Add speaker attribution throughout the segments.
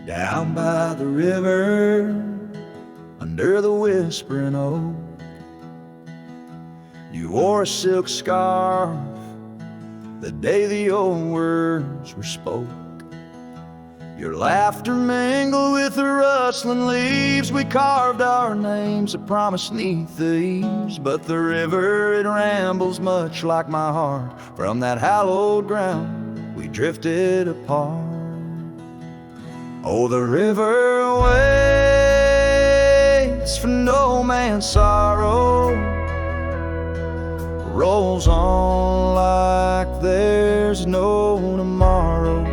Speaker 1: Down by the river, under the whispering oak, you wore a silk scarf the day the old words were spoke. Your laughter mingled with the rustling leaves. We carved our names that promised neath the eaves. But the river, it rambles much like my heart. From that hallowed ground, we drifted apart. Oh, the river waits for no man's sorrow, rolls on like there's no tomorrow.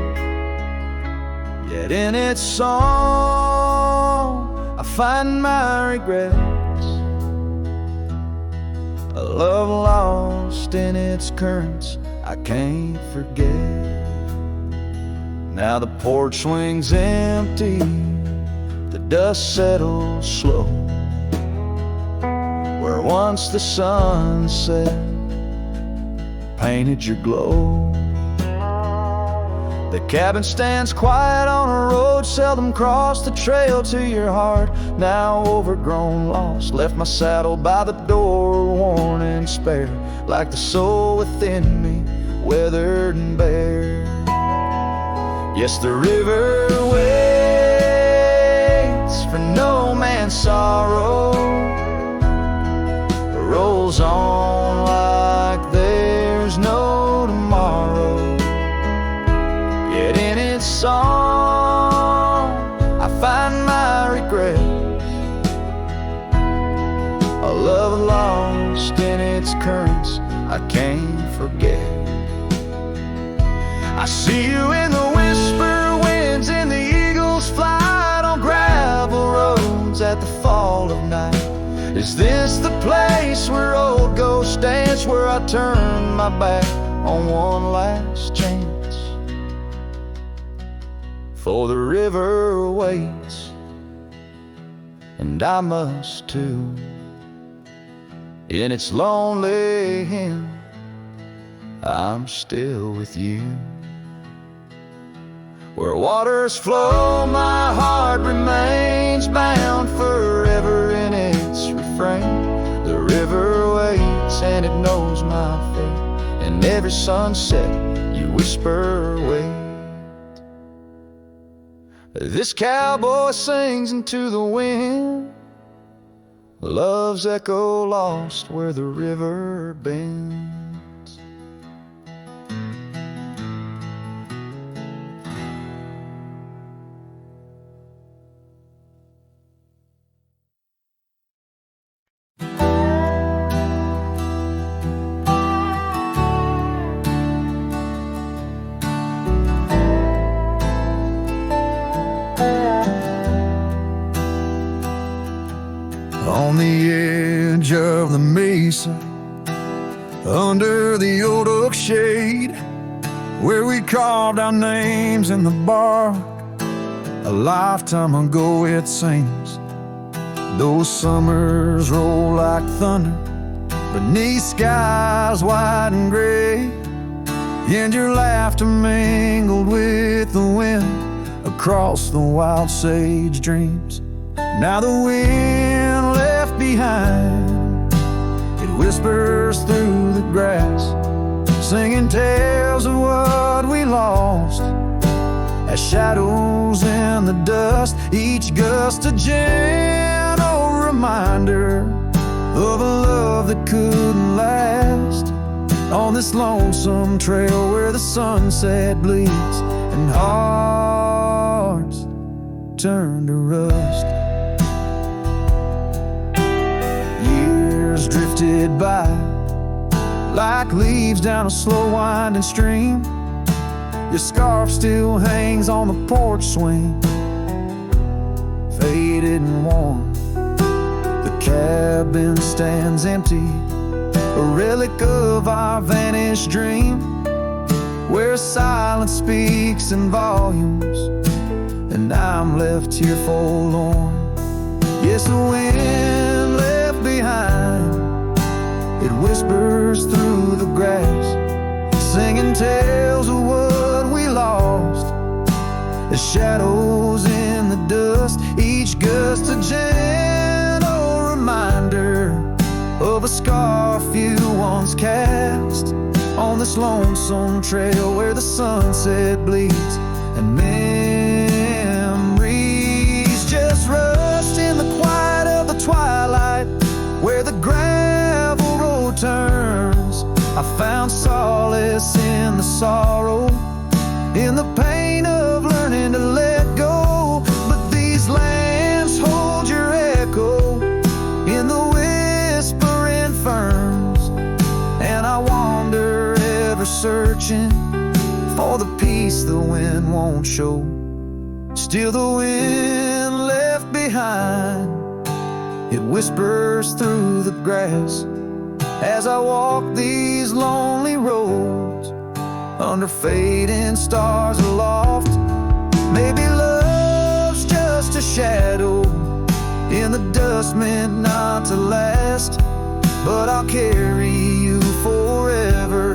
Speaker 1: Yet in its song I find my regrets, a love lost in its currents I can't forget. Now the porch swing's empty, the dust settles slow, where once the sunset painted your glow. The cabin stands quiet on a road seldom crossed, the trail to your heart, now overgrown, lost. Left my saddle by the door, worn and spare, like the soul within me, weathered and bare. Yes, the river waits for no man's sorrow, rolls on like there's no tomorrow. Yet in its song I find my regret, a love lost in its currents I can't forget. I see you in the whisper winds, in the eagle's flight, on gravel roads at the fall of night. Is this the place where old ghosts dance, where I turn my back on one last chance? For the river waits, and I must too. In its lonely hymn, I'm still with you. Where waters flow, my heart remains bound forever in its refrain. The river waits, and it knows my fate. In every sunset, you whisper, wait. This cowboy sings into the wind, love's echo lost where the river bends.
Speaker 2: On the edge of the mesa, under the old oak shade, where we carved our names in the bark, a lifetime ago it seems. Those summers roll like thunder beneath skies white and gray, and your laughter mingled with the wind across the wild sage dreams. Now the wind left behind, it whispers through the grass, singing tales of what we lost, as shadows in the dust, each gust a gentle reminder of a love that couldn't last. On this lonesome trail where the sunset bleeds and hearts turn to rust. Years drifted by like leaves down a slow winding stream. Your scarf still hangs on the porch swing, faded and worn. The cabin stands empty, a relic of our vanished dream, where silence speaks in volumes, and I'm left here forlorn. Yes, the wind left behind, it whispers through the grass, singing tales of what we lost, the shadows in once cast on this lonesome trail where the sunset bleeds and memories just rust in the quiet of the twilight where the gravel road turns. I found solace in the sorrow, in the pain of learning to let go. But these lands hold your echo in the whispering ferns, and I wander ever searching for the peace the wind won't show. Still the wind left behind, it whispers through the grass as I walk these lonely roads under fading stars aloft. Maybe love's just a shadow in the dust meant not to last, but I'll carry you forever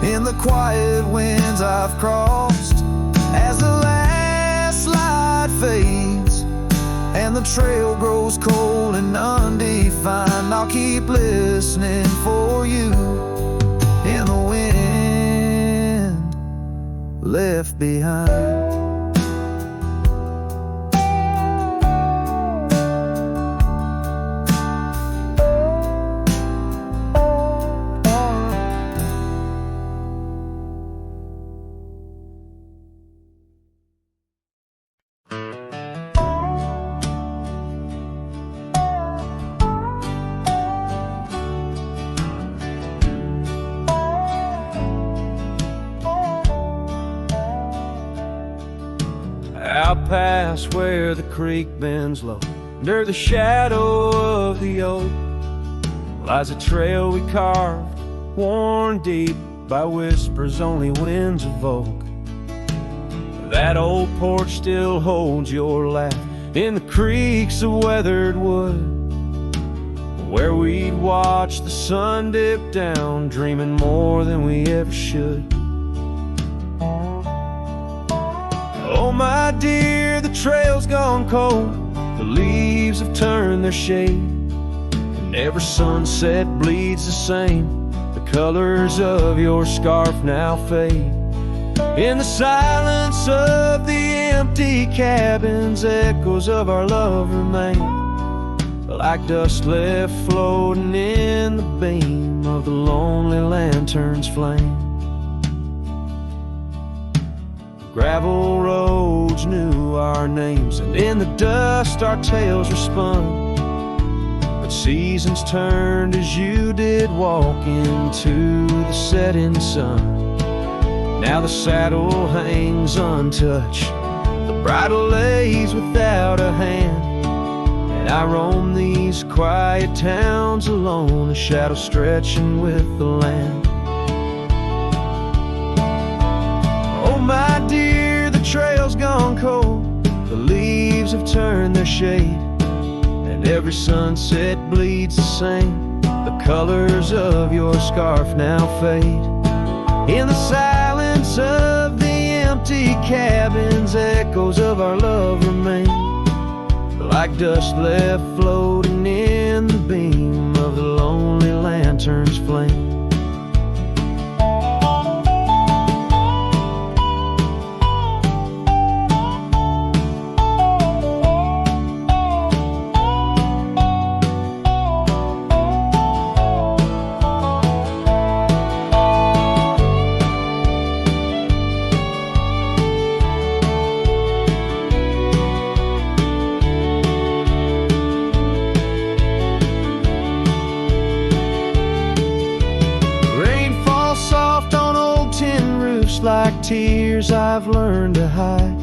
Speaker 2: in the quiet winds I've crossed. As the last light fades and the trail grows cold and undefined, I'll keep listening for you in the wind left behind.
Speaker 1: Out past where the creek bends low, under the shadow of the oak, lies a trail we carved, worn deep by whispers only winds evoke. That old porch still holds your laugh in the creaks of weathered wood, where we'd watch the sun dip down, dreaming more than we ever should. Oh my dear, the trail's gone cold, the leaves have turned their shade, and every sunset bleeds the same. The colors of your scarf now fade. In the silence of the empty cabins, echoes of our love remain, like dust left floating in the beam of the lonely lantern's flame. Gravel roads knew our names, and in the dust our tales were spun. But seasons turned as you did walk into the setting sun. Now the saddle hangs untouched, the bridle lays without a hand, and I roam these quiet towns alone, a shadow stretching with the land. Oh my dear, the trail's gone cold, the leaves have turned their shade, and every sunset bleeds the same. The colors of your scarf now fade. In the silence of the empty cabins, echoes of our love remain, like dust left floating in the beam of the lonely lantern's flame. Like tears I've learned to hide,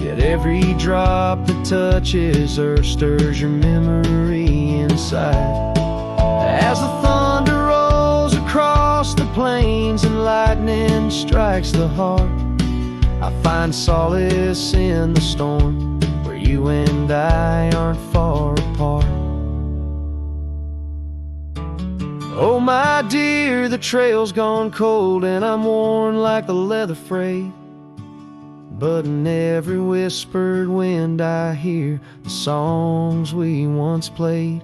Speaker 1: yet every drop that touches earth stirs your memory inside. As the thunder rolls across the plains and lightning strikes the heart, I find solace in the storm where you and I aren't far apart. Oh my dear, the trail's gone cold and I'm worn like the leather freight, but in every whispered wind I hear the songs we once played.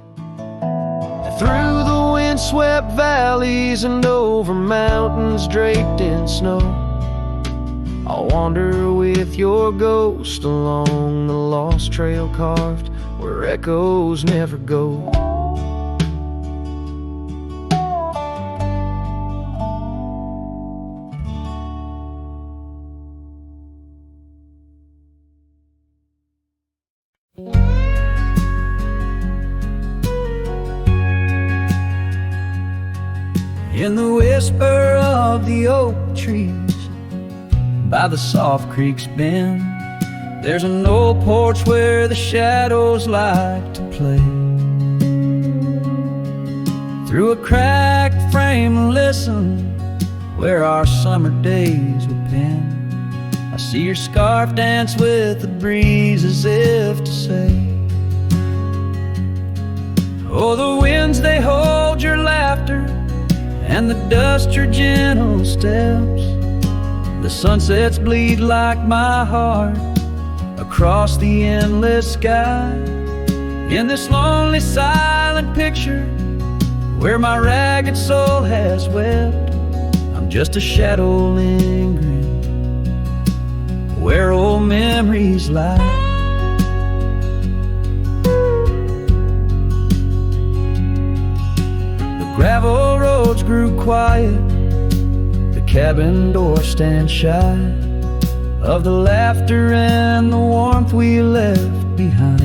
Speaker 1: Through the wind wind-swept valleys and over mountains draped in snow. I'll wander with your ghost along the lost trail carved where echoes never go. In the whisper of the oak trees by the soft creek's bend, there's an old porch where the shadows like to play. Through a cracked frame, listen where our summer days were penned. I see your scarf dance with the breeze as if to say, oh, the winds, they hold your laughter and the dust your gentle steps. The sunsets bleed like my heart across the endless sky. In this lonely silent picture where my ragged soul has wept, I'm just a shadow lingering where old memories lie. Gravel roads grew quiet, the cabin door stands shy of the laughter and the warmth we left behind.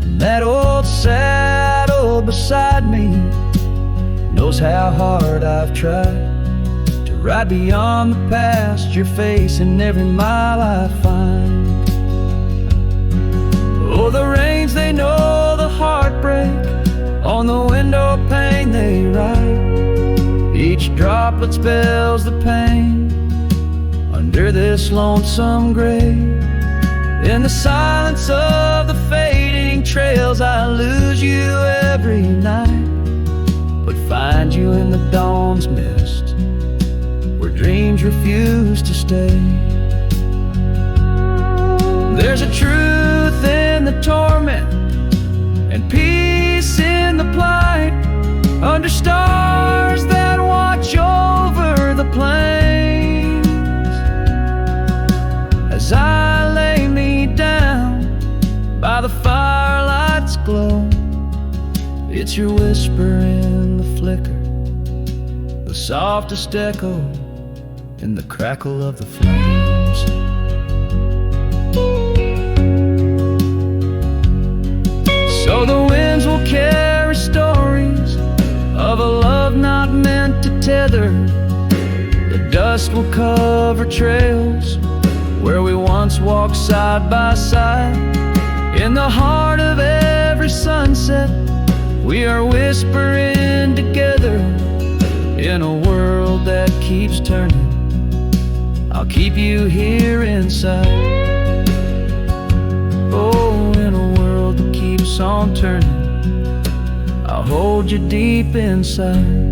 Speaker 1: And that old saddle beside me knows how hard I've tried to ride beyond the past, your face in every mile I find. Oh, the rains, they know the heartbreak, on the window pane they write. Each droplet spells the pain under this lonesome grave. In the silence of the fading trails I lose you every night, but find you in the dawn's mist where dreams refuse to stay. There's a truth in the torment and peace in the plight, under stars that watch over the plains. As I lay me down by the firelight's glow, it's your whisper in the flicker, the softest echo in the crackle of the flames. So the winds will carry stories of a love not meant to tether. The dust will cover trails where we once walked side by side. In the heart of every sunset, we are whispering together. In a world that keeps turning, I'll keep you here inside. Oh, in a world that keeps on turning, I'll hold you deep inside.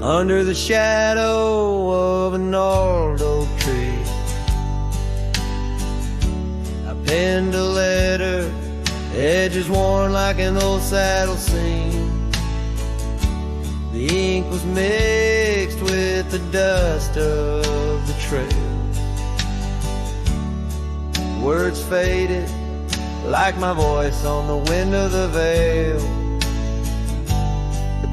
Speaker 1: Under the shadow of an old oak tree, I penned a letter, edges worn like an old saddle seam. The ink was mixed with the dust of the trail. Words faded like my voice on the wind of the veil.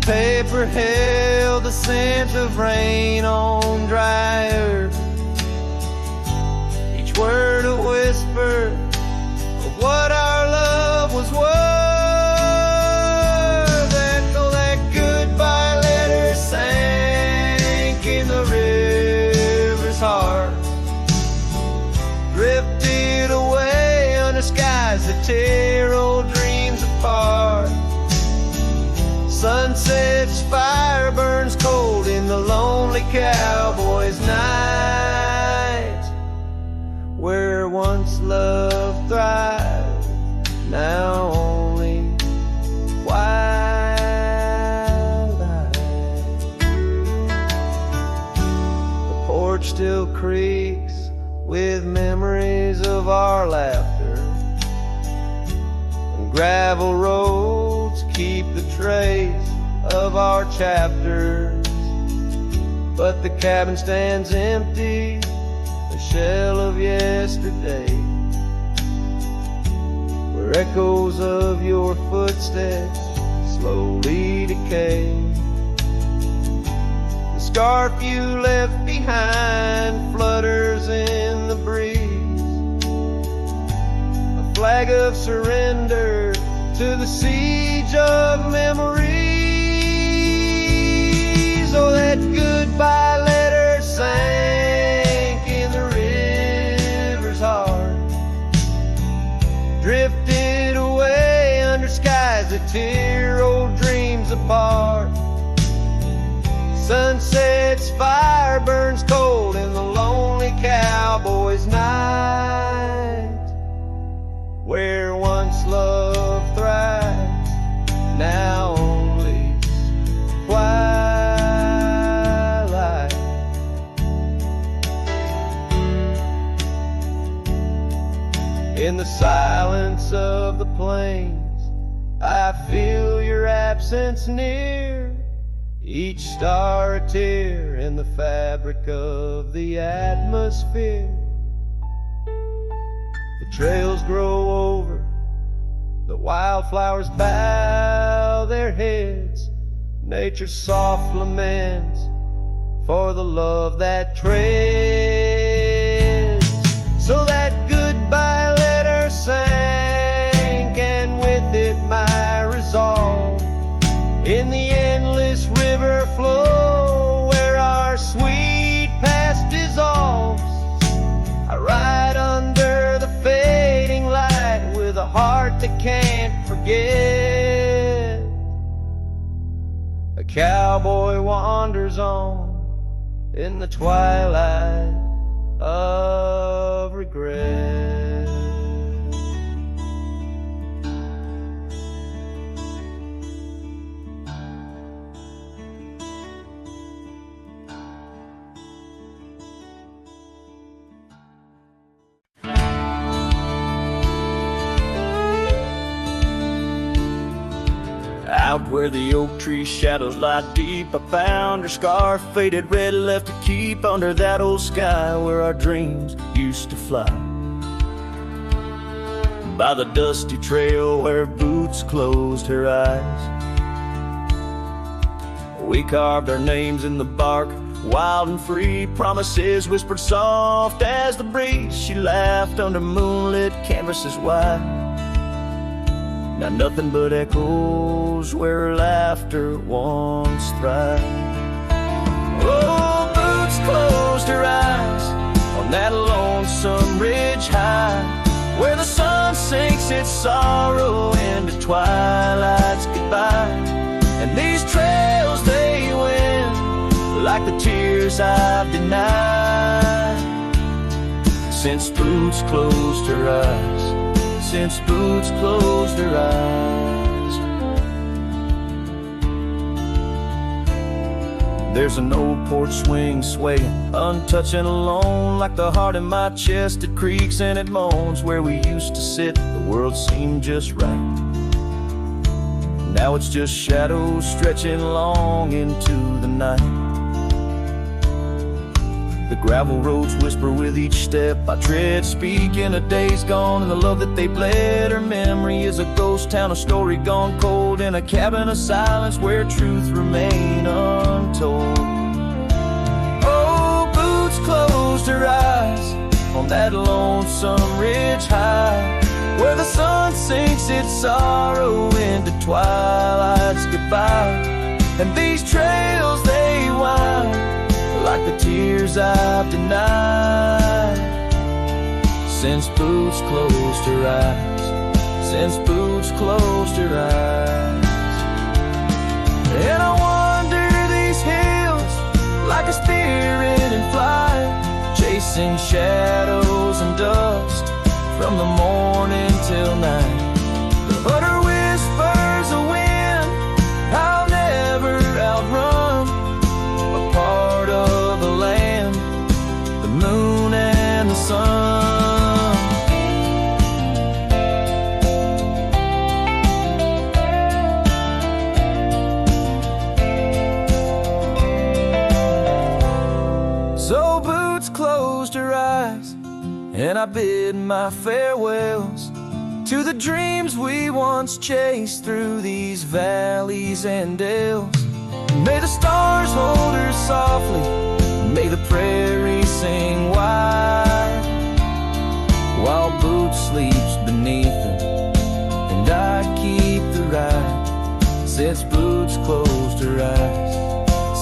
Speaker 1: Paper held the scent of rain on dry earth, each word a whisper of what our love was worth. Echo that goodbye letter sank in the river's heart, drifted away under skies that tear old dreams apart. Sunset's fire burns cold in the lonely cowboy's night. once love thrived, now only twilight. The porch still creaks with memories of our laughter, and gravel roads keep the trace of our chapters. But the cabin stands empty, a shell of yesterday, where echoes of your footsteps slowly decay. The scarf you left behind flutters in the breeze, a flag of surrender to the siege of memories. Oh, that goodbye letter sank in the river's heart, drifted away under skies that tear old dreams apart. Sunset's fire burns cold in the lonely cowboy's night, where once love thrives, now only twilight. In the silence of the plains, I feel your absence near, each star a tear in the fabric of the atmosphere. The trails grow over, the wildflowers bow their heads, nature's soft laments for the love that treads. So that goodbye letter sank, and with it my resolve, in the endless river flow where our sweet past dissolves. I ride under the fading light with a heart that can't forget. A cowboy wanders on in the twilight of regret. Out where the oak tree shadows lie deep, I found her scarf, faded red, left to keep under that old sky where our dreams used to fly. By the dusty trail where boots closed her eyes, we carved our names in the bark, wild and free, promises whispered soft as the breeze. She laughed under moonlit canvases wide, now nothing but echoes where her laughter once thrived. Oh, boots closed her eyes on that lonesome ridge high, where the sun sinks its sorrow into twilight's goodbye. And these trails they win like the tears I've denied, since boots closed her eyes, since boots closed her eyes. There's an old porch swing swaying, untouched and alone, like the heart in my chest. It creaks and it moans. Where we used to sit, the world seemed just right. Now it's just shadows stretching long into the night. The gravel roads whisper with each step I tread, speaking of days gone and the love that they bled. Her memory is a ghost town, a story gone cold, in a cabin of silence where truth remain untold. Oh, boots closed her eyes on that lonesome ridge high, where the sun sinks its sorrow into twilight's goodbye. And these trails they wind like the tears I've denied, since boots closed her eyes, since boots closed her eyes. And I wander these hills like a spirit in flight, chasing shadows and dust,
Speaker 3: from the morning till night. But her whispers of wind I'll never outrun, a part of the land, the moon and the sun. So Boots closed her eyes, and I bid my farewells to the dreams we once chased through these valleys and dales. May the stars hold her softly, may the prairie sing wide, while Boots sleeps beneath them, and I keep the ride. Since Boots closed her eyes,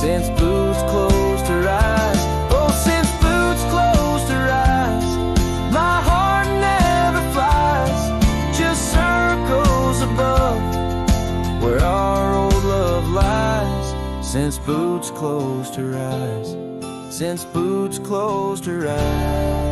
Speaker 3: since Boots closed her eyes, oh, since Boots closed her eyes, my heart never flies, just circles above where our old love lies. Since Boots closed her eyes, since Boots closed her eyes.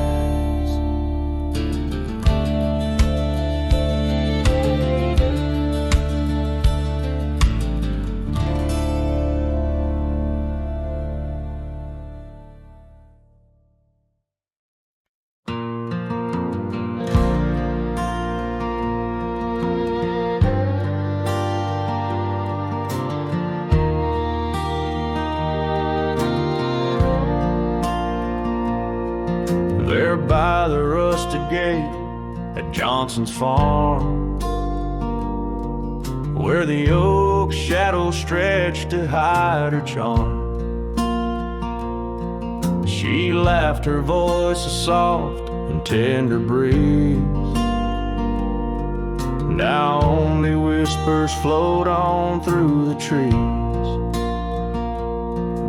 Speaker 1: There by the rusted gate at Johnson's farm, where the oak shadows stretched to hide her charm, she laughed, her voice a soft and tender breeze. Now only whispers float on through the trees.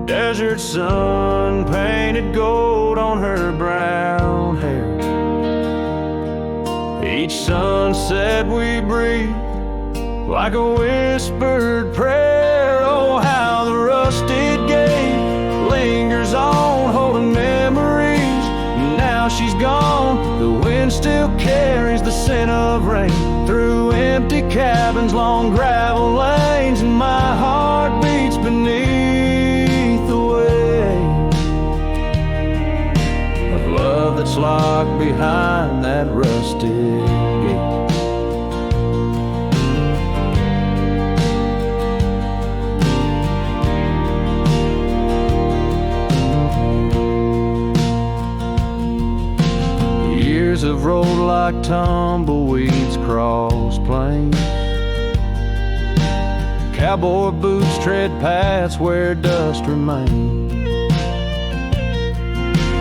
Speaker 1: Desert sun painted gold on her brown hair. Each sunset we breathe like a whispered prayer. Oh, how the rusted gate lingers on, holding memories. Now she's gone, the wind still carries the scent of rain through empty cabins, long gravel lanes, and my heart beats beneath that's locked behind that rusted gate. Years have rolled like tumbleweeds across plains. Cowboy boots tread paths where dust remains.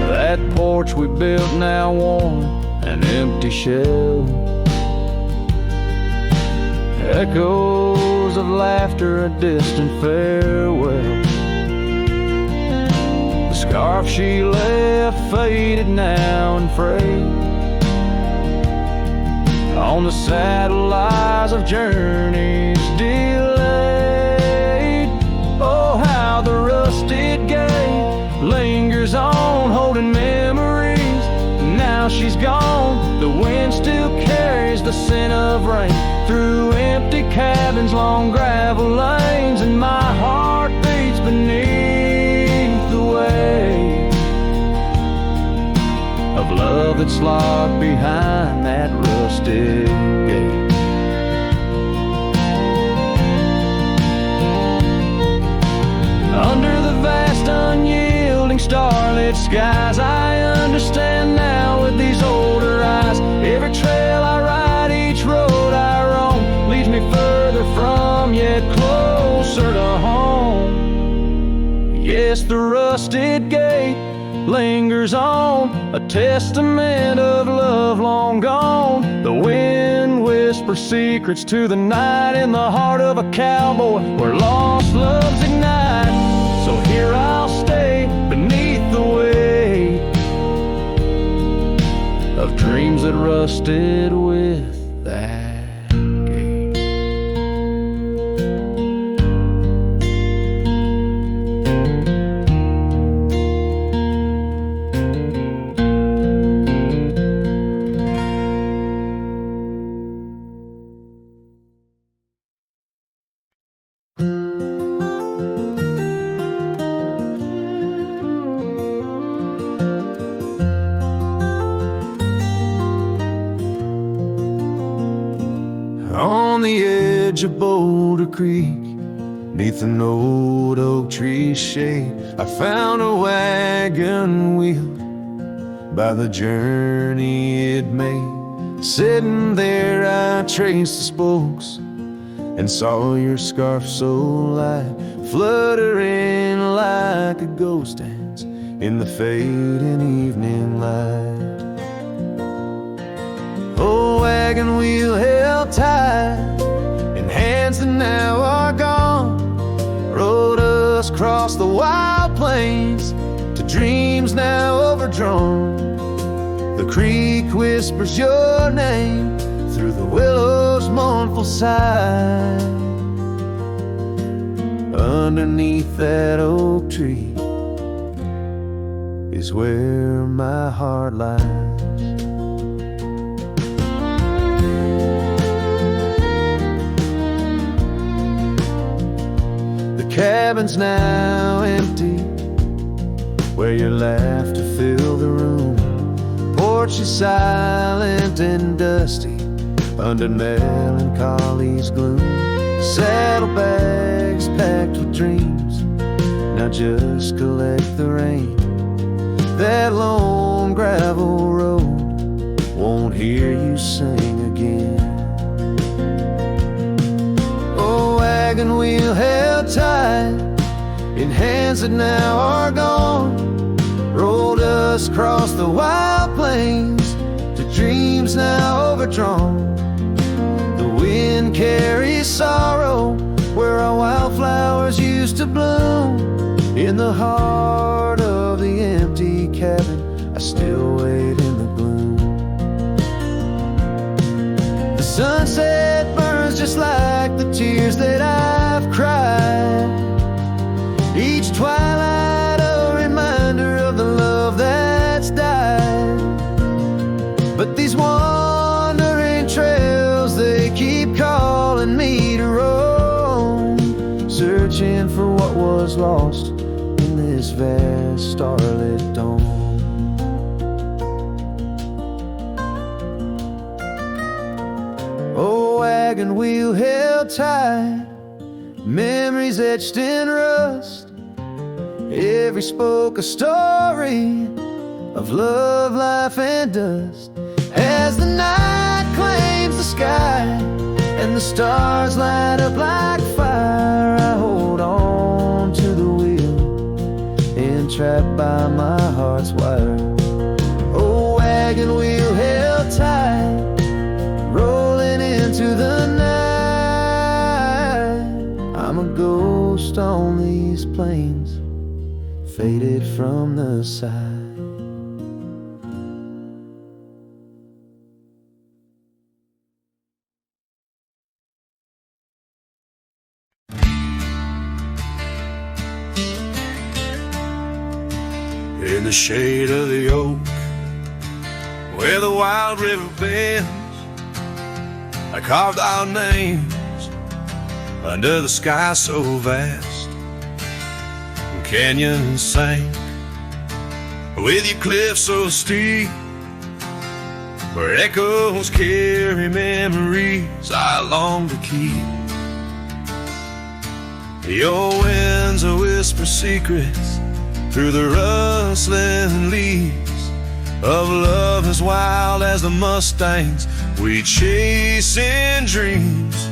Speaker 1: That porch we built now worn, an empty shell. Echoes of laughter, a distant farewell. The scarf she left faded now and frayed. On the saddle lies of journeys delayed. Oh, how the rusted gate lingers on, holding memories. Now she's gone, the wind still carries the scent of rain through empty cabins, long gravel lanes, and my heart beats beneath the weight of love that's locked behind that rusted gate. Under the vast unyielding starlit skies, I understand now with these older eyes. Every trail I ride, each road I roam, leads me further from, yet closer to home. Yes, the rusted gate lingers on, a testament of love long gone. The wind whispers secrets to the night in the heart of a cowboy where lost loves ignite. So here I'll stay beneath the weight of dreams that rusted with that gate. on the edge of Boulder Creek, 'neath an old oak tree shade, I found a wagon wheel by the journey it made. Sitting there I traced the spokes and saw your scarf so light, fluttering like a ghost dance in the fading evening light. Oh, wagon wheel held tight in hands that now are gone, rode us across the wild plains to dreams now overdrawn. The creek whispers your name through the willow's mournful sigh. Underneath that oak tree is where my heart lies. The cabin's now empty, where your laughter filled the room. Porch is silent and dusty under melancholy's gloom. Saddlebags packed with dreams now just collect the rain. That lone gravel road won't hear you sing again. Oh, wagon wheel held tight in hands that now are gone, rolled us across the wild plains to dreams now overdrawn. The wind carries sorrow where our wildflowers used to bloom. In the heart of the empty cabin, I still wait in the gloom. The sunset burns just like the tears that I've cried. Each twilight a reminder of the love that's died. But these wandering trails, they keep calling me to roam, searching for what was lost in this vast starlit dome. Oh, wagon wheel held tight, memories etched in rust. Every spoke a story of love, life, and dust. As the night claims the sky and the stars light up like fire, I hold on to the wheel, entrapped by my heart's wire. Oh, wagon wheel held tight, rolling into the night. I'm a ghost on these plains, faded from the side. In the shade of the oak, where the wild river bends, I carved our names under the sky so vast. Canyons sank with your cliffs so steep, where echoes carry memories I long to keep. Your winds will whisper secrets through the rustling leaves of love as wild as the mustangs we chase in dreams.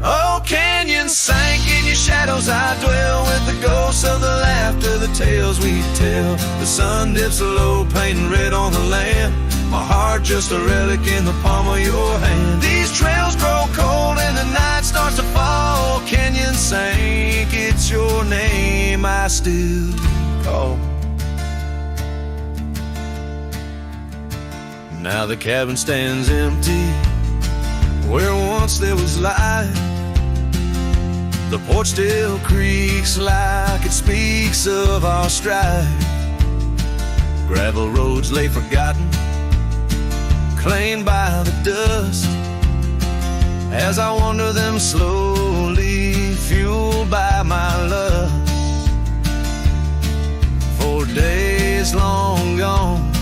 Speaker 1: Oh, canyons sank in your shadows, I dwell with the ghosts of the laughter, the tales we tell. The sun dips low, painting red on the land, my heart just a relic in the palm of your hand. These trails grow cold and the night starts to fall. Canyon sank, it's your name I still call. Now the cabin stands empty where once there was light. The porch still creaks like it speaks of our strife. Gravel roads lay forgotten, claimed by the dust, as I wander them slowly, fueled by my lust. For days long gone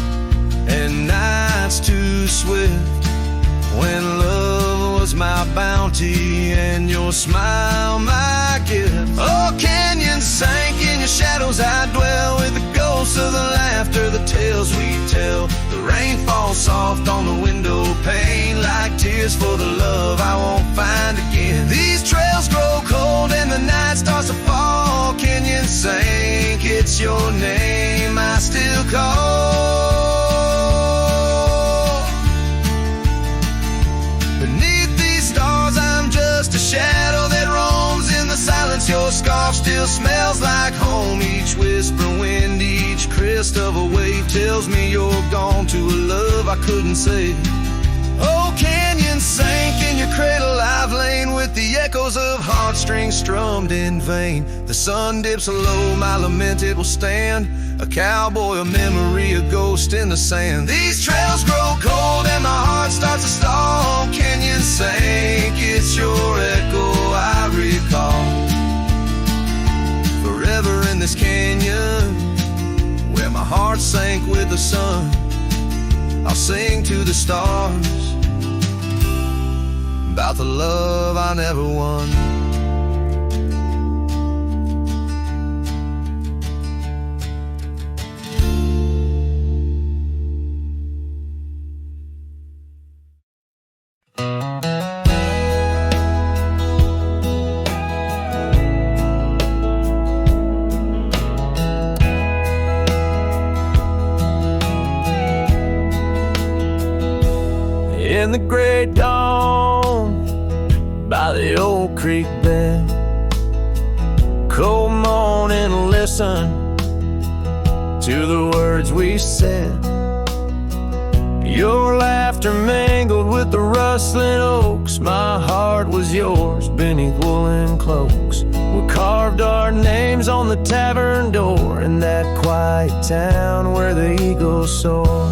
Speaker 1: and nights too swift when love was my bounty and your smile my gift. Oh, canyons sank in your shadows, I dwell with the ghosts of the laughter, the tales we tell. The rain falls soft on the window pane like tears for the love I won't find again. These trails grow cold and the night starts to fall. Canyon sank, it's your name I still call. Beneath these stars I'm just a shadow that roams in the silence. Your scarf still smells like home. Each whisper wind, each crest of a wave tells me you're gone to a love I couldn't save. Oh, canyon sank in your cradle, I've lain with the echoes of heartstrings strummed in vain. The sun dips low, my lament it will stand, a cowboy, a memory, a ghost in the sand. These trails grow cold and my heart starts to stall. Canyon sank, it's your echo I recall. Forever in this canyon, where my heart sank with the sun, I'll sing to the stars about the love I never won.
Speaker 3: In the great dawn, by the old creek bed, cold morning, listen to the words we said. Your laughter mingled with the rustling oaks. My heart was yours beneath woolen cloaks. We carved our names on the tavern door in that quiet town where the eagles soar.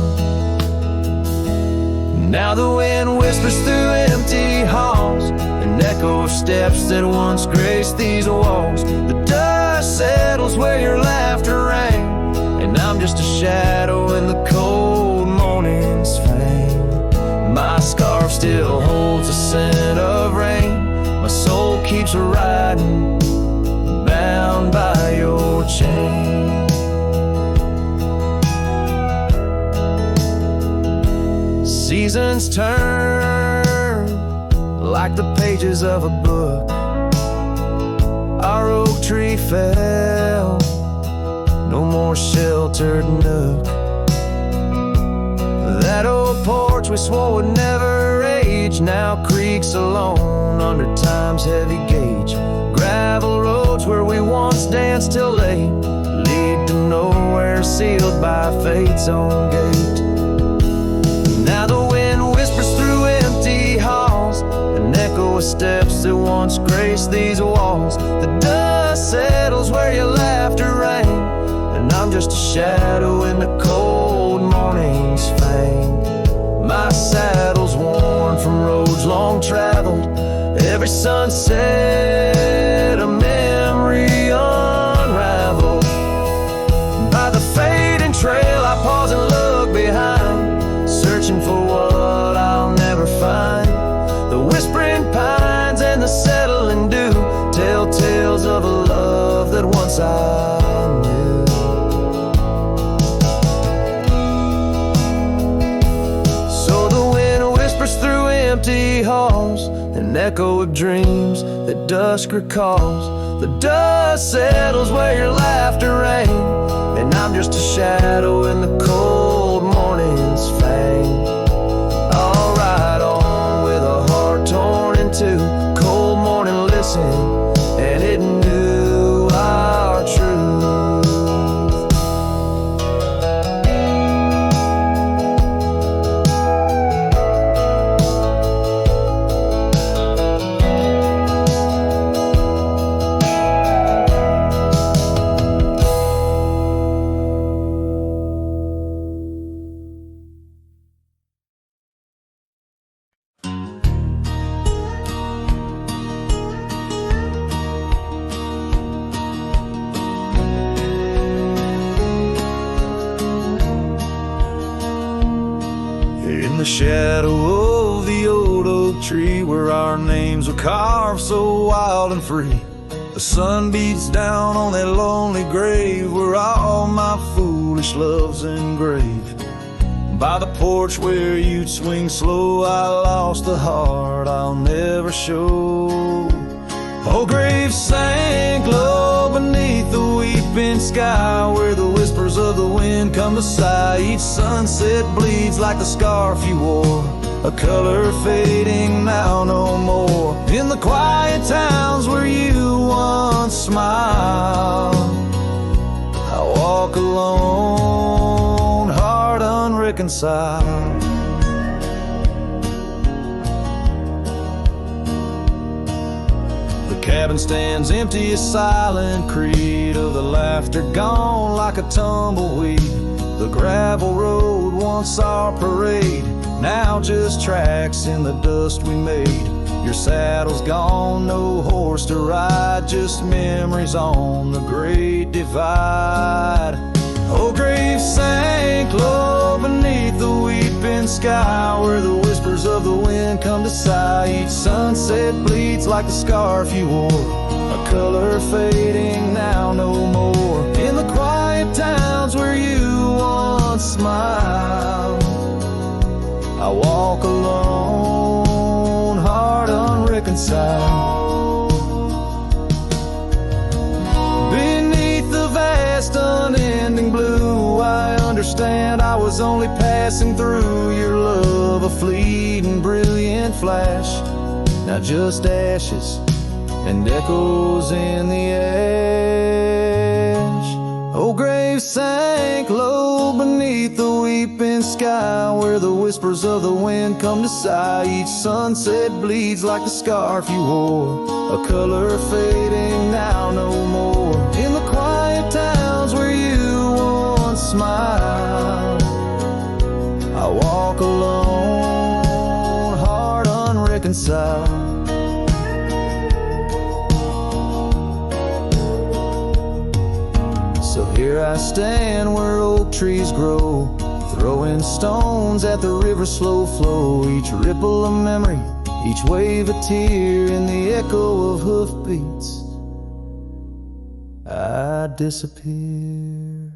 Speaker 3: Now the wind whispers through empty halls, an echo of steps that once graced these walls. The dust settles where your laughter rang, and I'm just a shadow in the cold morning's fame. My scarf still holds a scent of rain. My soul keeps riding, bound by your chain. Seasons turn like the pages of a book. Our oak tree fell, no more sheltered nook. That old porch we swore would never age now creaks alone under time's heavy gauge. Gravel roads where we once danced till late lead to nowhere, sealed by fate's own gate. Now the wind whispers through empty halls, an echo of steps that once graced these walls. The dust settles where your laughter rang, and I'm just a shadow in the cold morning's fame. My saddle's worn from roads long traveled, every sunset a memory unraveled. By the fading trail I pause and look behind, searching for what I'll never find. The whispering pines and the settling dew tell tales of a love that once I knew. So the wind whispers through empty halls, an echo of dreams that dusk recalls. The dust settles where your laughter rang, and I'm just a shadow in the cold morning's fang. I'll ride on with a heart torn in two. Cold morning listened, and it knew our truth. In the shadow of the
Speaker 2: oak tree where our names were carved so wild and free. The sun beats down on that lonely grave where all my foolish love's engraved. By the porch where you'd swing slow, I lost the heart I'll never show. Oh, grave sank low beneath the weeping sky, where the whispers of the wind come to sigh. Each sunset bleeds like the scarf you wore, a color fading now no more. In the quiet towns where you once smiled, I walk alone, heart unreconciled. The cabin stands empty, a silent creed of the laughter gone like a tumbleweed. The gravel road, once our parade, now just tracks in the dust we made. Your saddle's gone, no horse to ride, just memories on the great divide. Oh, grave sank low beneath the weeping sky, where the whispers of the wind come to sigh. Each sunset bleeds like the scarf you wore, a color fading now no more. In the quiet towns where you once smiled, I walk alone, heart unreconciled. Beneath the vast unending blue, I understand I was only passing through. Your love a fleeting brilliant flash, now just ashes and echoes in the ash. Oh, grave sank low beneath the weeping sky, where the whispers of the wind come to sigh. Each sunset bleeds like the scarf you wore, a color fading now no more. In the quiet towns where you once smiled, I walk alone, heart unreconciled. So here I stand where oak trees grow, throwing stones at the river's slow flow. Each ripple a memory, each wave a tear, in the echo of hoofbeats I disappear.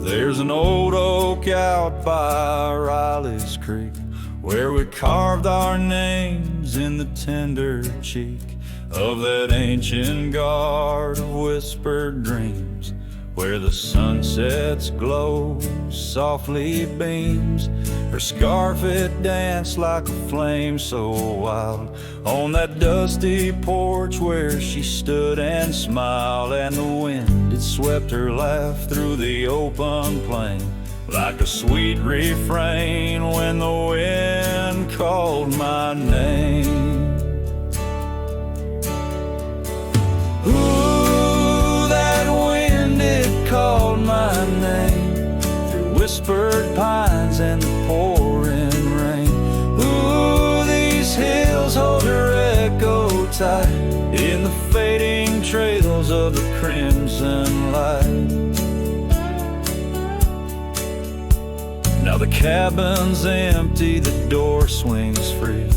Speaker 2: There's an old oak out by Riley's Creek, where we carved our names in the tender cheek of that ancient guard of whispered dreams, where the sunset's glow softly beams. Her scarf it danced like a flame so wild on that dusty porch where she stood and smiled, and the wind it swept her laugh through the open plain like a sweet refrain when the wind called my name. Ooh, that wind it called my name through whispered pines and the pouring rain. Ooh, these hills hold her echo tight in the fading trails of the crimson light. Now the cabin's empty, the door swings free,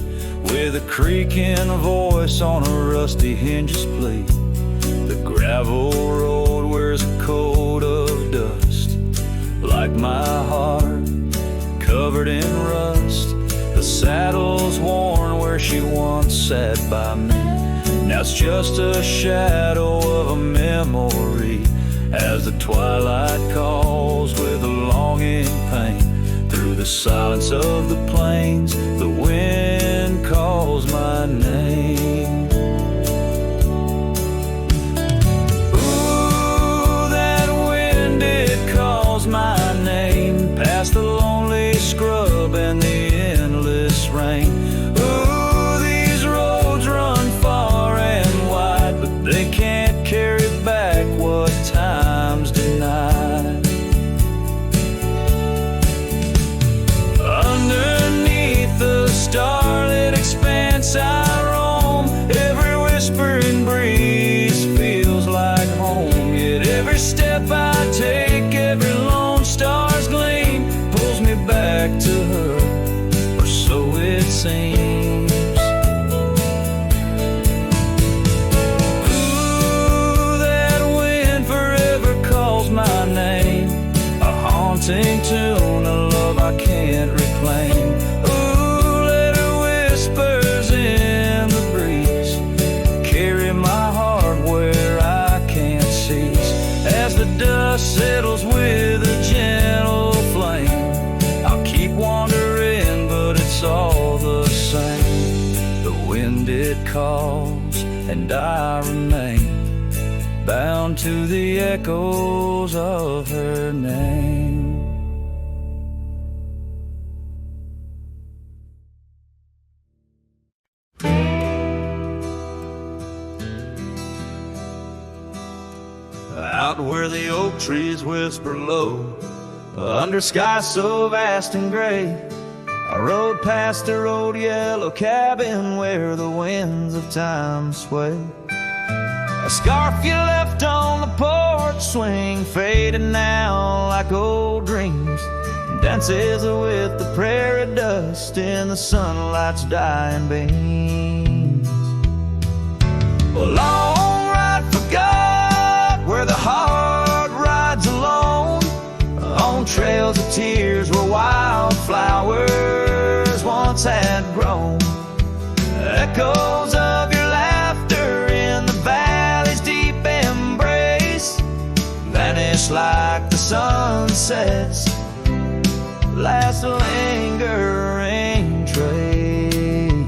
Speaker 2: with a creaking voice on a rusty hinges plea. The gravel road wears a coat of dust, like my heart, covered in rust. The saddle's worn where she once sat by me, now it's just a shadow of a memory, as the twilight calls with a longing pain. Through the silence of the plains, the wind calls my name. Ooh, that wind, it calls my name, past the lonely scrub and the endless
Speaker 3: haunting tune, a love I can't reclaim. Ooh, let her whispers in the breeze carry my heart where I can't cease. As the dust settles with a gentle flame, I'll keep wandering, but it's all the same. The wind it calls, and I remain bound to the echoes of her name.
Speaker 1: Out where the oak trees whisper low, under skies so vast and gray, I rode past the old yellow cabin where the winds of time sway. A scarf you left on the porch swing, faded now like old dreams, dances with the prairie dust in the sunlight's dying beams. A long ride forgot where the heart rides alone, on trails of tears where wildflowers once had grown. Echoes of your laughter in the valley's deep embrace vanish like the sunset's last lingering trace.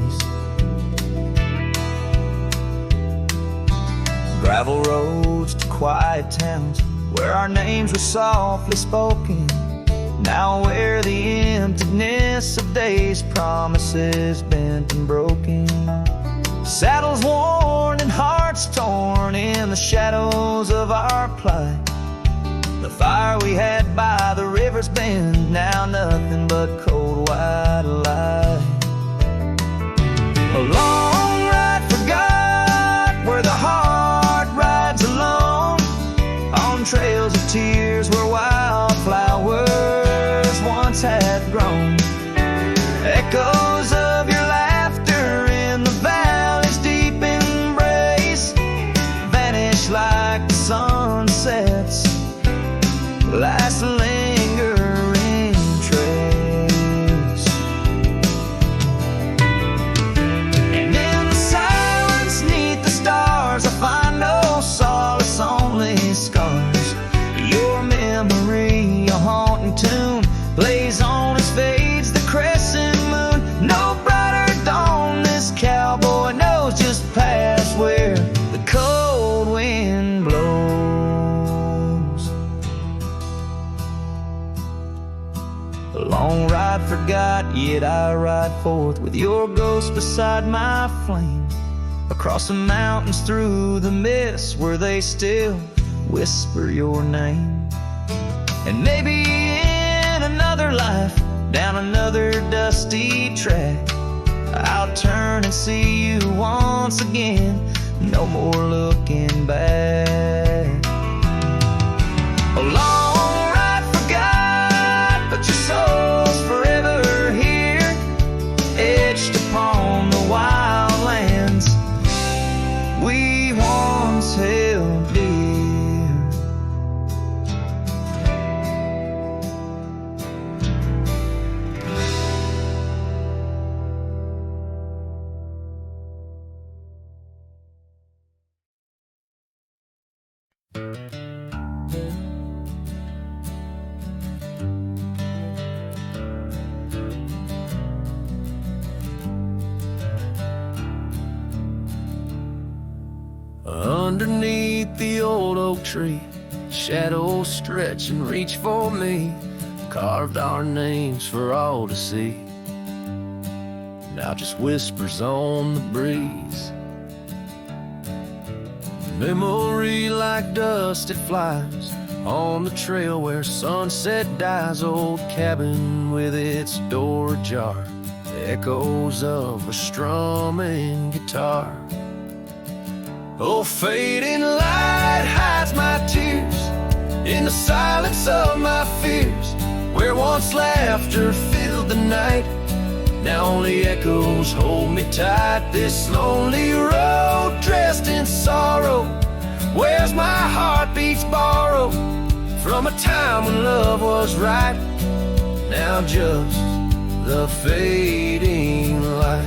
Speaker 1: Gravel roads to quiet towns where our names were softly spoken, now where the emptiness of days' promises bent and broken. Saddles worn and hearts torn in the shadows of our plight. The fire we had by the river's bend, now nothing but cold white light. A long ride forgot where the heart rides alone, on trails of tears where wildflowers once had grown. Echoes of your laughter in the valley's deep embrace vanish like the sunset's last lingering trace. And in the silence neath the stars I find no solace, only scars. Your memory, a haunting tune, plays on as fades the crescent moon. No brighter dawn, this cowboy knows just past where the cold wind blows. A long ride forgot, yet I ride forth with your ghost beside my flame, across the mountains through the mist where they still whisper your name. And maybe in another life, down another dusty track, I'll turn and see you once again, no more looking back. A long ride forgot, but your soul's forever here, etched upon the wild lands we once held dear.
Speaker 3: Underneath the old oak tree, shadows stretch and reach for me, carved our names for all to see. Now just whispers on the breeze. Memory like dust, it flies on the trail where sunset dies. Old cabin with its door ajar, the echoes of a strumming guitar. Oh, fading light hides my tears in the silence of my fears, where once laughter filled the night, now only echoes hold me tight. This lonely road dressed in sorrow, where's my heartbeats borrowed from a time when love was was right, now just the fading light.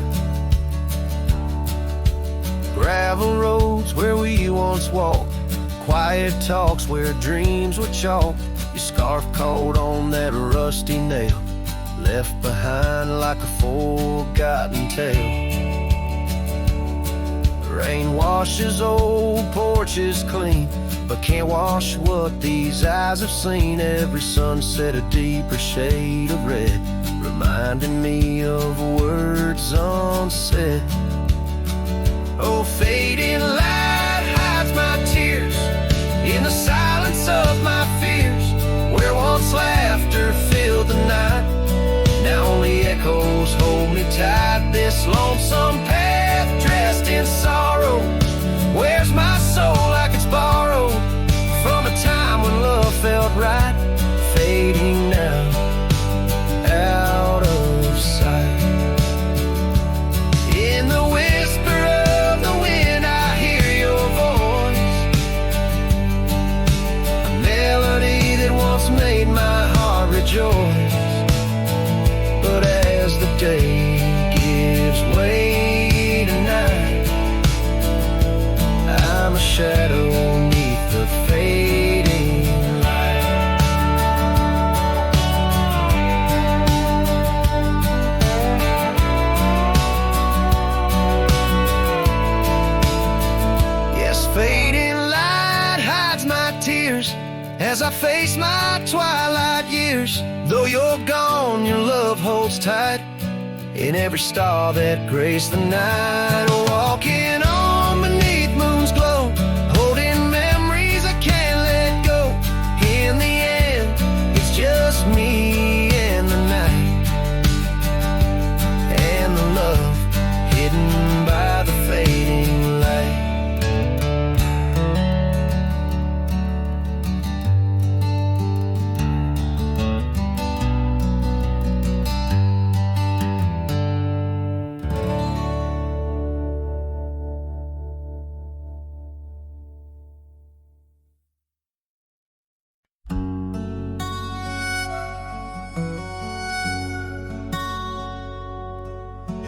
Speaker 3: Gravel roads where we once walked, quiet talks where dreams were chalk. Your scarf caught on that rusty nail, left behind like a forgotten tale. Rain washes old porches clean, but can't wash what these eyes have seen. Every sunset a deeper shade of red, reminding me of words unsaid. Oh, fading light hides my tears in the silence of my fears. Where once laughter filled the night, now only echoes hold me tight. This lonesome path dressed in sorrow wears my soul like it's borrowed from a time when love felt right. Fading now, out of sight. In the whisper of the wind I hear your voice, a melody that once made my heart rejoice. But as the day gives way to night, I'm a shadow neath the fading light. Yes, fading light hides my tears as I face my twilight years. Though you're gone, your love holds tight in every star that graced the night. Walking on beneath moon's glow, holding memories I can't let go. In the end, it's just me and the night, and the love hidden by the fading light.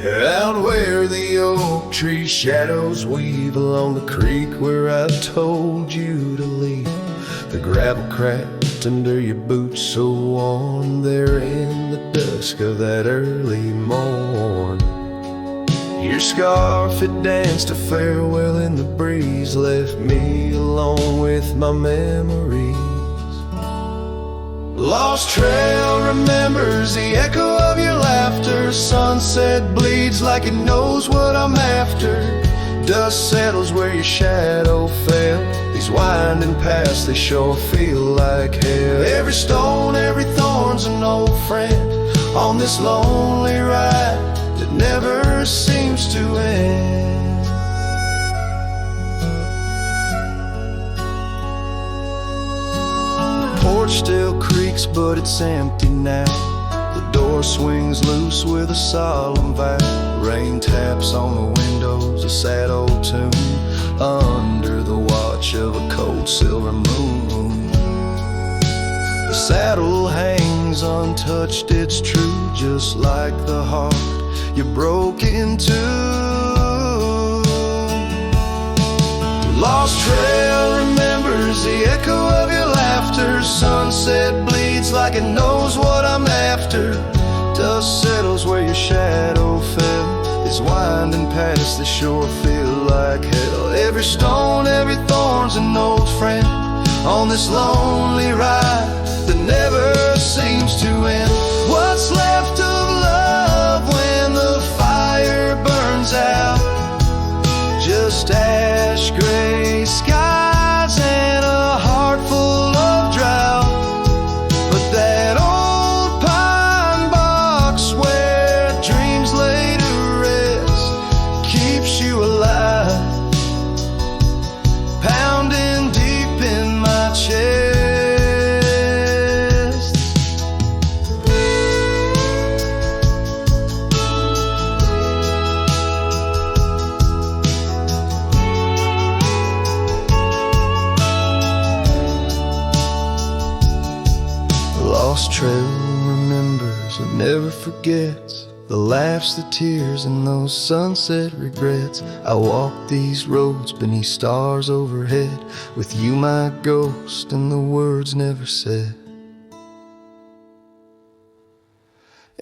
Speaker 1: Out where the oak tree shadows weave along the creek where I told you to leave, the gravel cracked under your boots so worn there in the dusk of that early morn. Your scarf had danced a farewell in the breeze, left me alone with my memories. Lost trail remembers the echo of your laughter. Sunset bleeds like it knows what I'm after. Dust settles where your shadow fell. These winding paths, they sure feel like hell. Every stone, every thorn's an old friend on this lonely ride that never seems to end. Porch still creaks, but it's empty now. The door swings loose with a solemn vow. Rain taps on the windows, a sad old tune, under the watch of a cold silver moon. The saddle hangs untouched, it's true, just like the heart you broke into. Lost trail remembers the echo of your laughter. Sunset bleeds like it knows what I'm after. Dust settles where your shadow fell. These winding paths, they sure feel like hell. Every stone, every thorn's an old friend on this lonely ride that never seems to end. What's left of love when the fire burns out? Just ash gray skies and a heart full of drought. But that old pine box where dreams lay to rest keeps you alive, pounding deep in my chest.
Speaker 3: lost trail remembers and never forgets the laughs, the tears, and those sunset regrets. I walk these roads beneath stars overhead, with you my ghost and the words never said.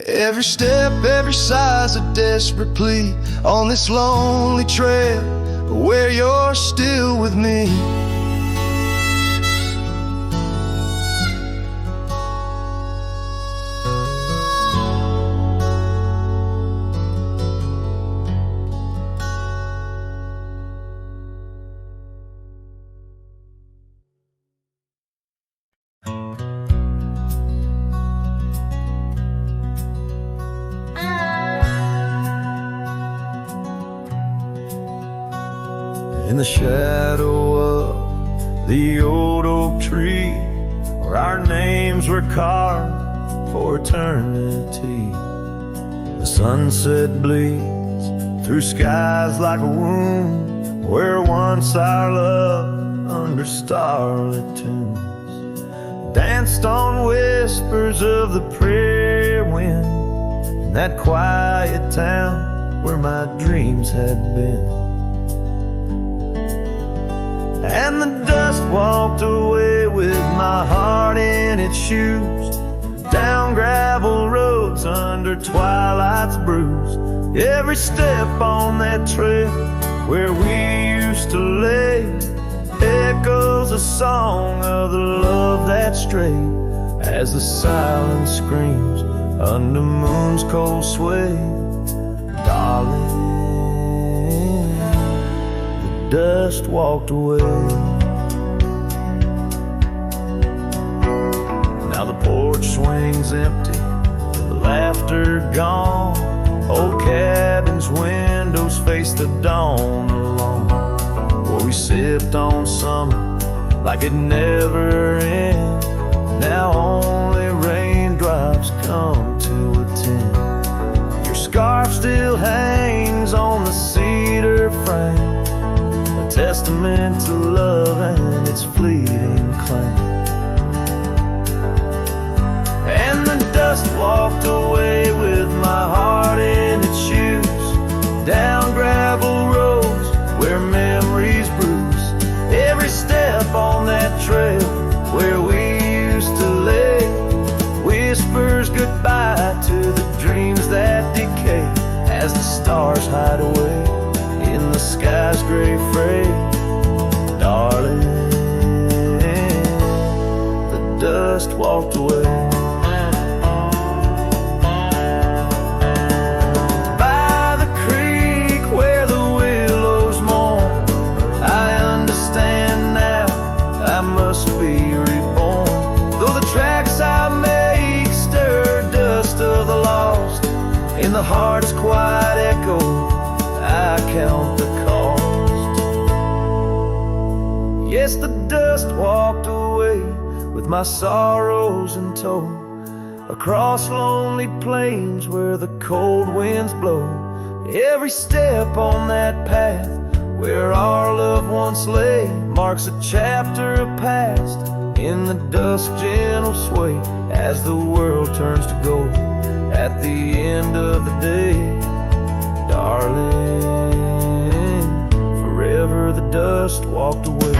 Speaker 3: Every step, every sigh's a desperate plea on this lonely trail where you're still with me. In the shadow of the old oak tree, where our names were carved for eternity, the sunset bleeds through skies like a wound, where once our love under starlit tunes danced on whispers of the prairie wind, in that quiet town where my dreams had been. And the dust walked away with my heart in its shoes, down gravel roads under twilight's bruise. Every step on that trail where we used to lay echoes a song of the love that strayed, as the silence screams under moon's cold sway. Darling, dust walked away. Now the porch swings empty, the laughter gone. Old cabins' windows face the dawn alone, where we sipped on summer like it never ends. Now only raindrops come to attend. Your scarf still hangs on the cedar frame, testament to love and its fleeting claim. And the dust walked away with my heart in its shoes, down gravel roads where memories bruise. Every step on that trail where we used to lay whispers goodbye to the dreams that decay, as the stars hide away in the sky's gray fray. Darling, the dust walked away. By the creek where the willows mourn, I understand now I must be reborn. Though the tracks I make stir dust of the lost, in the heart's quiet echo I count the cost. Yes, the dust walked away with my sorrows in tow, across lonely plains where the cold winds blow. Every step on that path where our love once lay marks a chapter of past in the dusk gentle sway, as the world turns to gold at the end of the day. Darling, forever the dust walked away.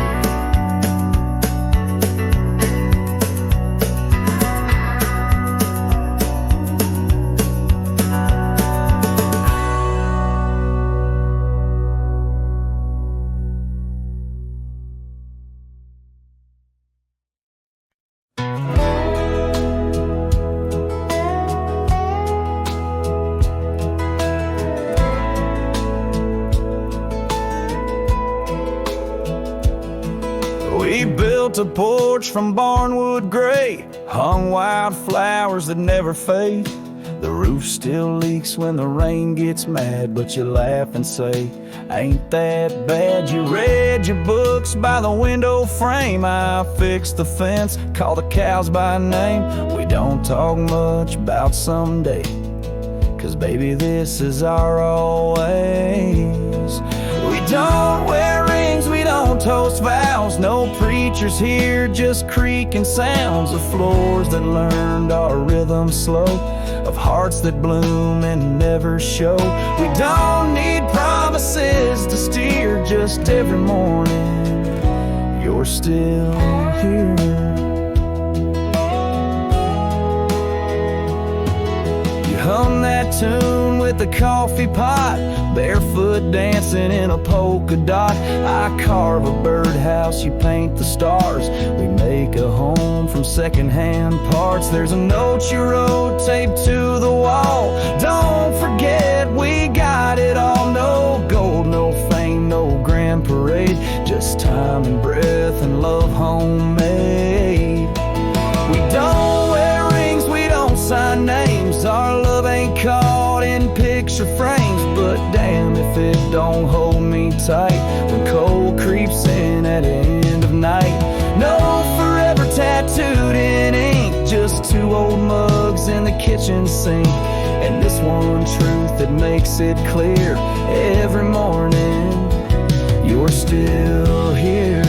Speaker 3: We built a porch from barnwood gray, hung wild flowers that never fade. The roof still leaks when the rain gets mad, but you laugh and say, ain't that bad? You read your books by the window frame. I fixed the fence, called the cows by name. We don't talk much about someday, 'cause baby, this is our always. We don't wear rings, we don't don't toast vows, no preachers here, just creaking sounds of floors that learned our rhythm slow, of hearts that bloom and never show. We don't need promises to steer, just every morning you're still here. Hum that tune with the coffee pot, barefoot dancing in a polka dot. I carve a birdhouse, you paint the stars. We make a home from secondhand parts. There's a note you wrote taped to the wall. Don't forget we got it all. No gold, no fame, no grand parade, just time and breath and love homemade. We don't wear rings, we don't sign names. Our love ain't caught in picture frames, but damn if it don't hold me tight when cold creeps in at the end of night. No forever tattooed in ink, just two old mugs in the kitchen sink, and this one truth that makes it clear every morning you're still here.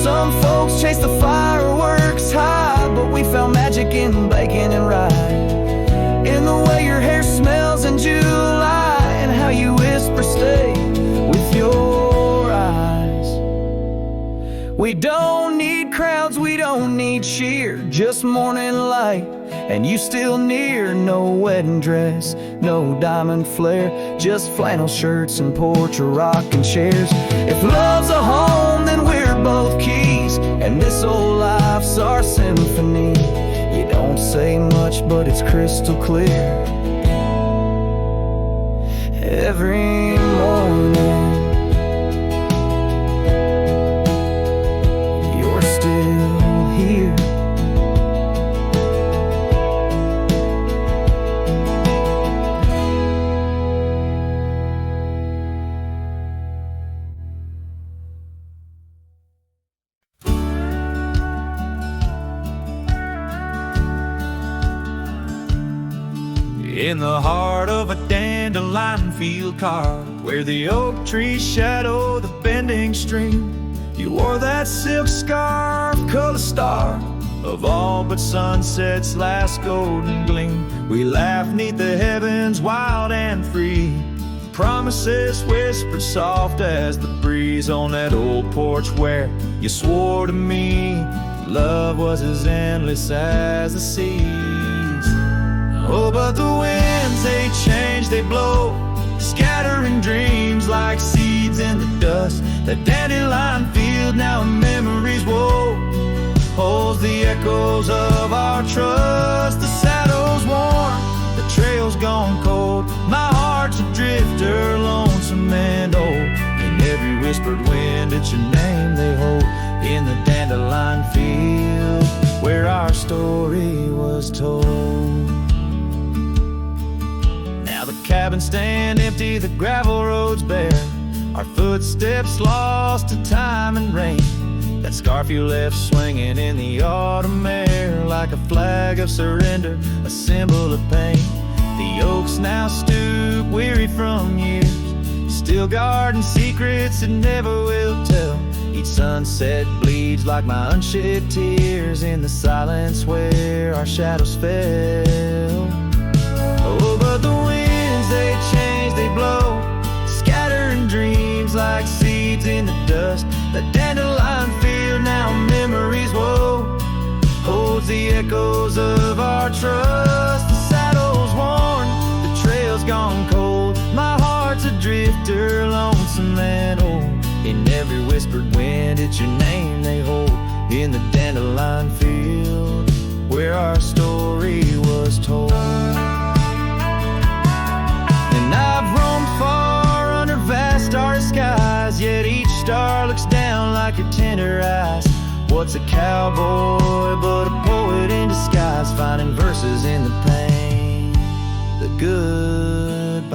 Speaker 3: Some folks chase the fireworks high, but we found magic in bacon and rye, in the way your hair smells in July, and how you whisper stay with your eyes. We don't need crowds, we don't need cheer, just morning light and you still near. No wedding dress, no diamond flare, just flannel shirts and porch or rocking chairs. If love's a home, then we're both keys, and this old life's our symphony. You don't say much, but it's crystal clear every morning you're still here.
Speaker 4: In the heart of a dandelion field carved, where the oak trees shadow the bending stream, you wore that silk scarf, color star of all but sunset's last golden gleam. We laughed 'neath the heavens wild and free, promises whispered soft as the breeze on that old porch where you swore to me love was as endless as the seas. Oh, but the winds, they change, they blow, scattering dreams like seeds in the dust. The dandelion field now in memories woe holds the echoes of our trust. The saddle's worn, the trail's gone cold, my heart's a drifter, lonesome and old. In every whispered wind, it's your name they hold in the dandelion field where our story was told. Cabins stand empty, the gravel roads bare, our footsteps lost to time and rain. That scarf you left swinging in the autumn air, like a flag of surrender, a symbol of pain. The oaks now stoop, weary from years, still guarding secrets that never will tell. Each sunset bleeds like my unshed tears in the silence where our shadows fell. Oh, but the winds, they change, they blow, scattering dreams like seeds in the dust. The dandelion field now memories woe holds the echoes of our trust. The saddle's worn, the trail's gone cold, my heart's a drifter, lonesome and old. In every whispered wind, it's your name they hold in the dandelion field where our story was told. And I've roamed far under vast starry skies, yet each star looks down like your tender eyes. What's a cowboy but a poet in disguise, finding verses in the pain, the goodbyes.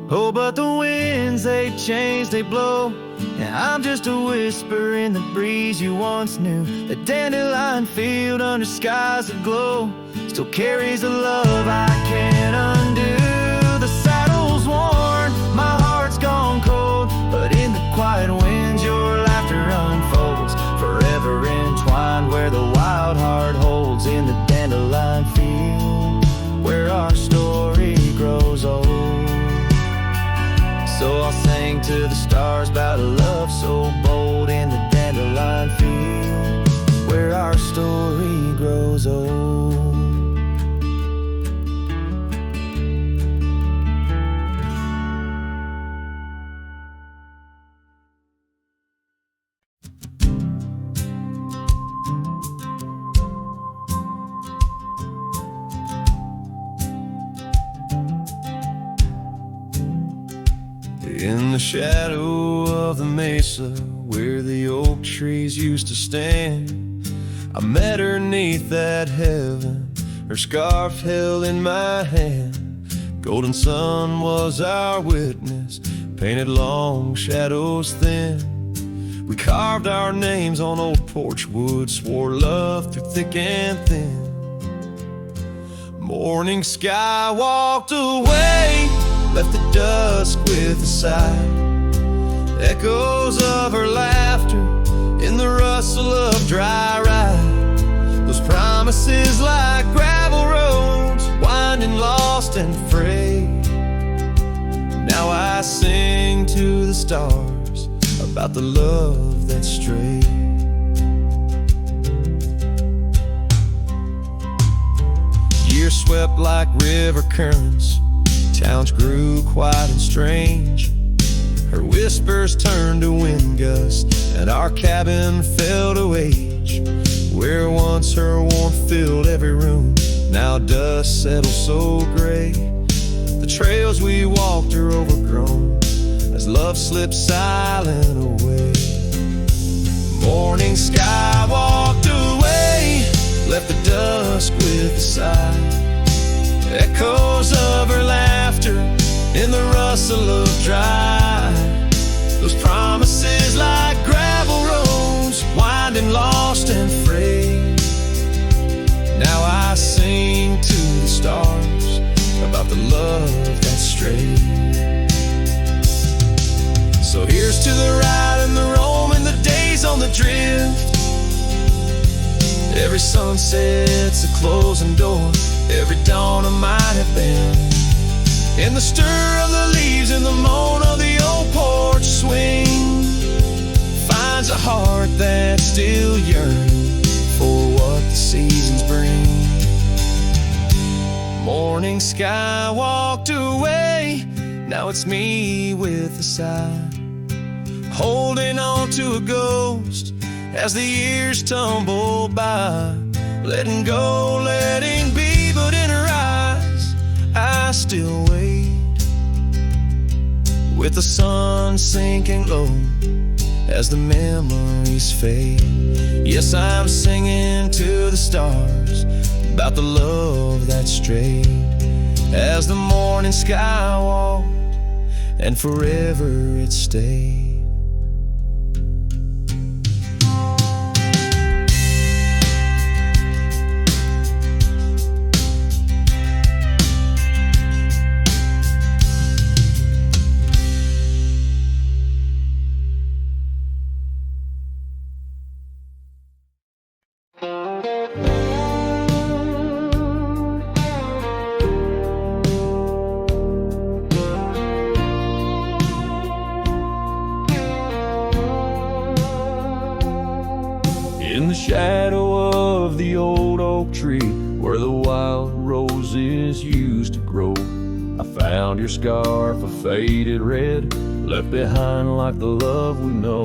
Speaker 4: Oh, but the winds, they change, they blow, and I'm just a whisper in the breeze you once knew. The dandelion field under skies that glow still carries a love I can't undo. The saddle's worn, my heart's gone
Speaker 3: to the stars about a love so bold in the dandelion field where our story grows old.
Speaker 1: In the shadow of the mesa where the oak trees used to stand, I met her 'neath that heaven, her scarf held in my hand. Golden sun was our witness, painted long shadows thin. We carved our names on old porch wood, swore love through thick and thin. Morning sky walked away, left the dusk with a sigh. Echoes of her laughter in the rustle of dry ride. Those promises like gravel roads, winding lost and frayed. Now I sing to the stars about the love that strayed. Years swept like river currents, towns grew quiet and strange. Her whispers turned to wind gusts, and our cabin fell to age. Where once her warmth filled every room, now dust settles so gray. The trails we walked are overgrown as love slips silent away. Morning sky walked away, left the dusk with a sigh. Echoes of her laughter in the rustle of dry. Those promises like gravel roads, winding lost and frayed. Now I sing to the stars about the love that strayed. So here's to the ride and the roam and the days on the drift. Every sunset's a closing door, every dawn I might have been. In the stir of the leaves and the moan of the old porch swing, finds a heart that's still yearning for what the seasons bring. Morning sky walked away, now it's me with a sigh, holding on to a ghost as the years tumble by. Letting go, letting be, but in her eyes I still wait. With the sun sinking low as the memories fade. Yes, I'm singing to the stars about the love that strayed. As the morning sky walked and forever it stayed.
Speaker 4: In the shadow of the old oak tree where the wild roses used to grow, I found your scarf, a faded red, left behind like the love we know.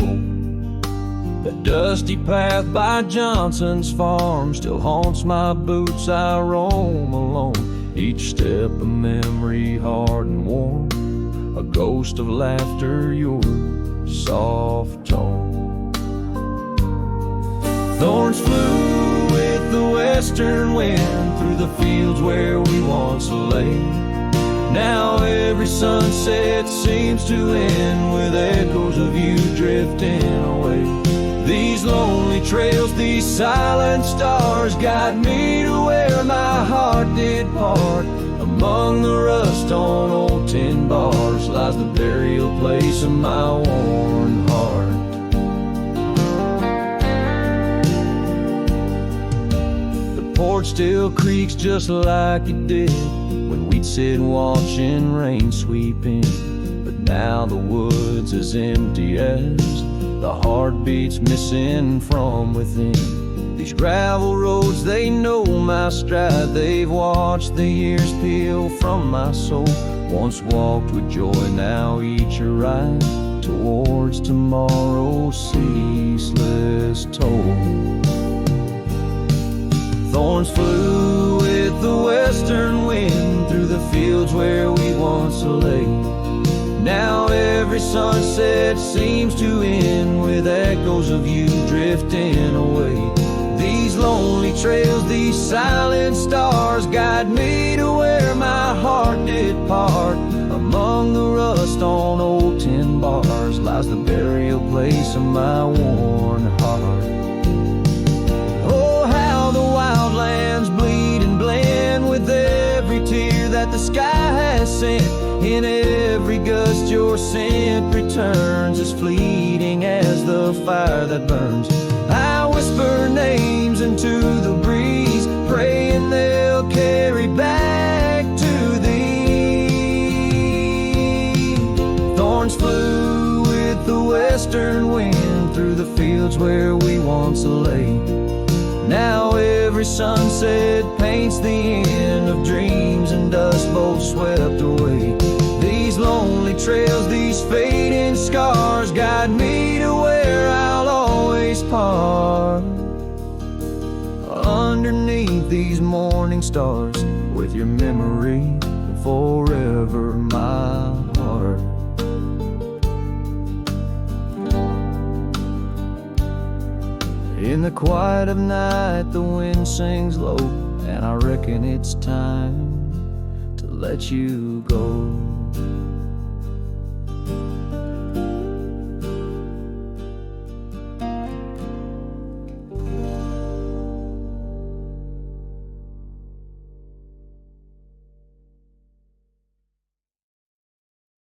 Speaker 4: That dusty path by Johnson's farm still haunts my boots, I roam alone. Each step a memory hard and warm, a ghost of laughter, your soft tone. Thorns flew with the western wind through the fields where we once lay. Now every sunset seems to end with echoes of you drifting away. These lonely trails, these silent stars guide me to where my heart did part. Among the rust on old tin bars lies the burial place of my worn heart. Porch still creaks just like it did when we'd sit watching rain sweep in. But
Speaker 3: Now the wood's as empty as the heartbeats missing from within. These gravel roads, they know my stride. They've watched the years peel from my soul. Once walked with joy, now each a ride towards tomorrow's ceaseless toll. Thorns flew with the western wind through the fields where we once lay. Now every sunset seems to end with echoes of you drifting away. These lonely trails, these silent stars guide me to where my heart did part. Among the rust on old tin bars lies the burial place of my worn heart. Oh, how the wildlands bleed and blend with every tear that the sky has sent. In every gust your scent returns, as fleeting as the fire that burns. I whisper names into the breeze, praying they'll carry back to thee. Thorns flew with the western wind through the fields where we once lay. Now every sunset paints the end of dreams and dust both swept away. These lonely trails, these fading scars guide me to where I'll always part. Underneath these morning stars, with your memory forever my heart. In the quiet of night the wind sings low, and I reckon it's time to let you go.